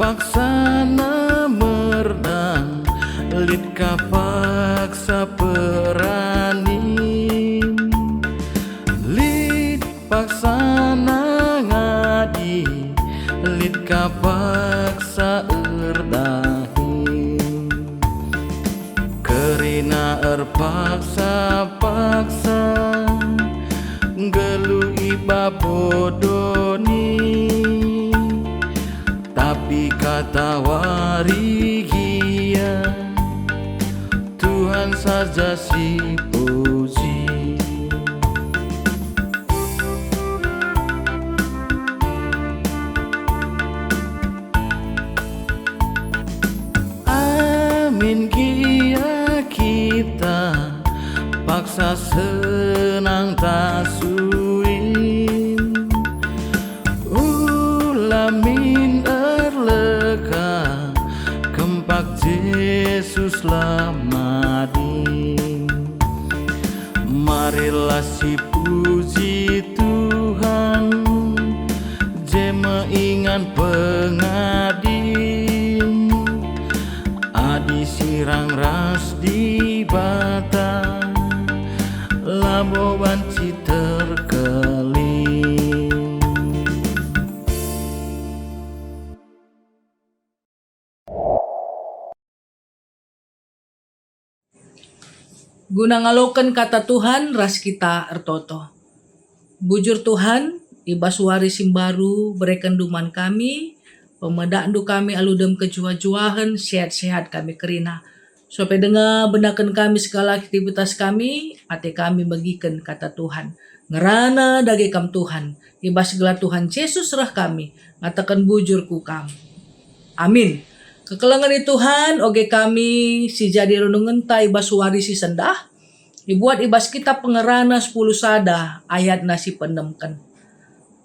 paksana merdang, lit kapaksa perani, lit paksana ngadi, lit kapaksa erdahi, kerina erpaksa-paksa gelu iba bodoni, tapi kata warigia Tuhan saja si puji. Amin kia kita paksa senang tak suin, ulamin erleka kempak Yesus lamadin. Marilah si puji Tuhan, jema ingan pengadin, adi sirang ras di bata, labo banci terkeling. Guna ngaloken kata Tuhan ras kita ertoto. Bujur Tuhan, ibas wari simbaru berikan duman kami, pemedandu kami aludem kejua-juahan, sehat-sehat kami kerina. Supaya dengar benakan kami segala aktivitas kami, ate kami bagikan kata Tuhan. Ngerana dage kam Tuhan, ibas segala Tuhan Yesus serah kami, ngatakan bujurku kam. Amin. Kekelangan di Tuhan, oge kami si jadi renungan ta ibas wari si sendah, dibuat ibas kita pengerana 10 sada ayat nasi penemkan.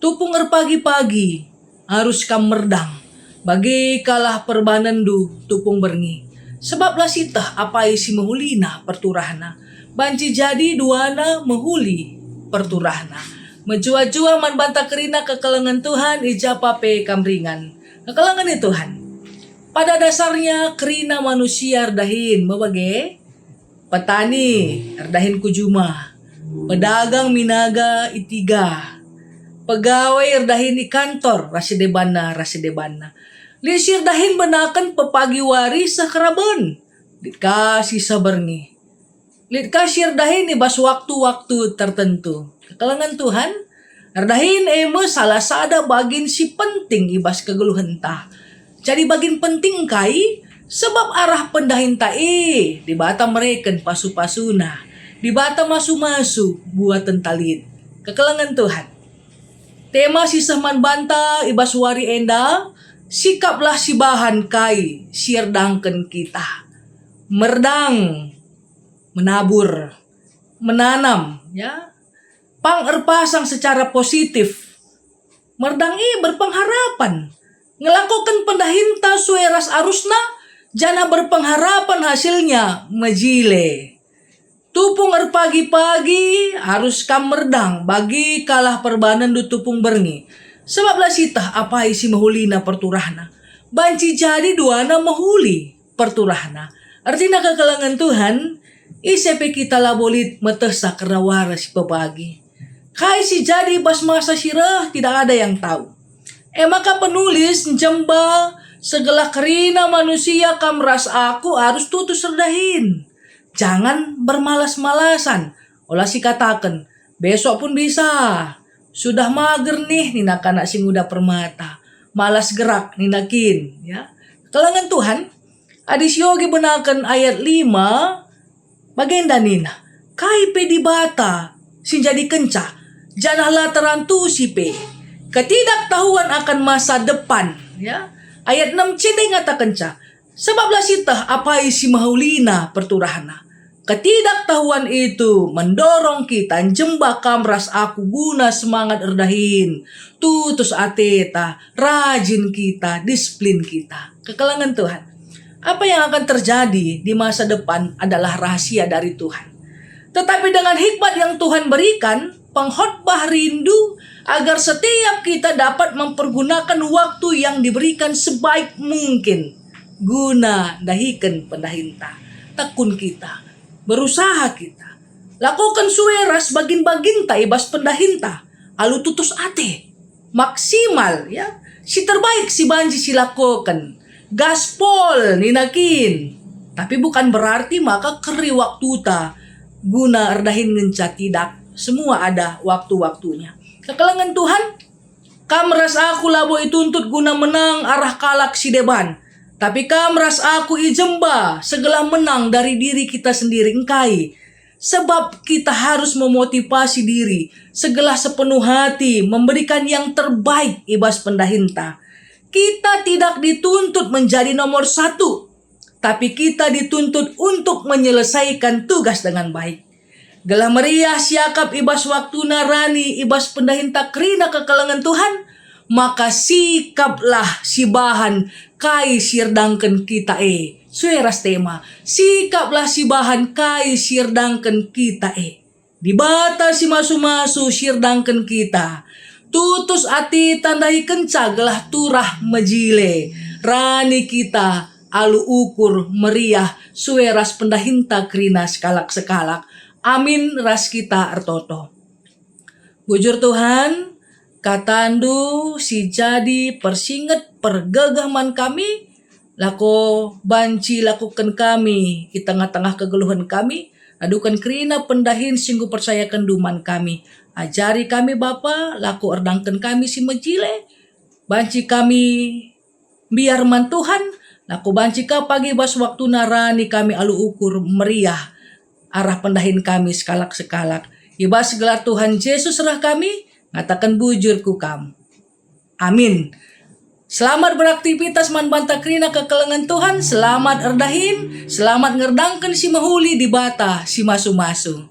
Tupung pagi-pagi harus kam merdang, bagi kalah perbanendu tupung berngi. Sebab lah sitah apa isi mehulina perturahna, banci jadi duana mehuli perturahna. Menjua-jua man bantah kerina kekelangan Tuhan ijapa pe kamringan. Kekelangan di Tuhan. Pada dasarnya kerina manusia erdahin membage petani erdahin kujuma, pedagang minaga itiga, pegawai erdahin di kantor rasidebana. Lisir dahin benakan pepagi wari sekeraben, dikasih saberni. Lit kasir dahin ibas waktu-waktu tertentu. Kekelangan Tuhan, erdahin eme salah sada bagin si penting ibas kegeluhan ta. Jadi bagin penting kai sebab arah pendahin tae di bata mereken pasu-pasuna, di bata masu-masu buat tentalit. Kekelangan Tuhan. Tema si sehman banta ibas wari enda, sikaplah si bahan kai sirdangken kita. Merdang, menabur, menanam, ya. Pang erpasang secara positif. Merdang berpengharapan. Ngelakukan pendahinta sueras arusna, jana berpengharapan hasilnya majile. Tupung pagi-pagi harus kam merdang bagi kalah perbanan du tupung berngi. Sebab lah sitah apa isi mahulina perturahna. Banci jadi duana mahuli perturahna. Artinya kekelangan Tuhan, isepe kita labolit metesa karena waras pepagi. Kai si jadi bas masa sirah tidak ada yang tahu. Maka penulis jemba segala kerina manusia kam ras aku harus tutus serdahin. Jangan bermalas-malasan. Olah si katakan, besok pun bisa. Sudah mager nih nina kanak sing udah permata. Malas gerak ninakin. Ya. Kelangan Tuhan, adis yogi benakan ayat 5, bagenda nina. Kai pe di bata, sin jadi kencah. Janahlah terantu si pe. Ketidaktahuan akan masa depan. Ya. Ayat 6 cede ngata kencah. Sebablah sitah apa isi mahulina perturahna. Ketidaktahuan itu mendorong kita jemba kamras aku guna semangat erdahin. Tutus ateta, rajin kita, disiplin kita. Kekelangan Tuhan. Apa yang akan terjadi di masa depan adalah rahasia dari Tuhan. Tetapi dengan hikmat yang Tuhan berikan, pengkhotbah rindu agar setiap kita dapat mempergunakan waktu yang diberikan sebaik mungkin guna dahikan pendahinta. Tekun kita, berusaha kita, lakukan sueras bagin-bagin ta ibas pendahinta, alu tutus ate, maksimal ya, si terbaik si banji si lakukan, gaspol ninakin. Tapi bukan berarti maka keri waktu ta guna erdahin ngenca, tidak. Semua ada waktu-waktunya. Kekalangan Tuhan, kamras aku labo ituntut guna menang arah kalak si deban. Tapi kamras aku ijemba segala menang dari diri kita sendiri engkai. Sebab kita harus memotivasi diri segala sepenuh hati memberikan yang terbaik ibas pendahinta. Kita tidak dituntut menjadi nomor 1, tapi kita dituntut untuk menyelesaikan tugas dengan baik. Gelah meriah siakap ibas waktu narani ibas pendahinta kerina kekalangan Tuhan, maka sikaplah si bahan kai sirdangken kita sueras tema, sikaplah si bahan kai sirdangken kita di bata si masu-masu sirdangken kita, tutus ati tandai kenca gelah turah mejile rani kita alu ukur meriah sueras pendahinta kerina sekalak-sekalak. Amin ras kita ertoto. Bujur Tuhan, katandu si jadi persinget pergagaman kami, lako banci lakukan kami di tengah-tengah kegeluhan kami, adukan kerina pendahin singgu percayakan duman kami. Ajari kami Bapa, laku erdangkan kami si mejile, banci kami biar man Tuhan, laku banci ka pagi bas waktu narani kami alu ukur meriah arah pendahin kami sekalak-sekalak. Ibas gelar Tuhan Yesus serah kami, ngatakan bujur ku kam. Amin. Selamat beraktivitas man banta kerina kekelengan Tuhan, selamat erdahin, selamat ngerdangkan si mahuli di bata si masu-masu.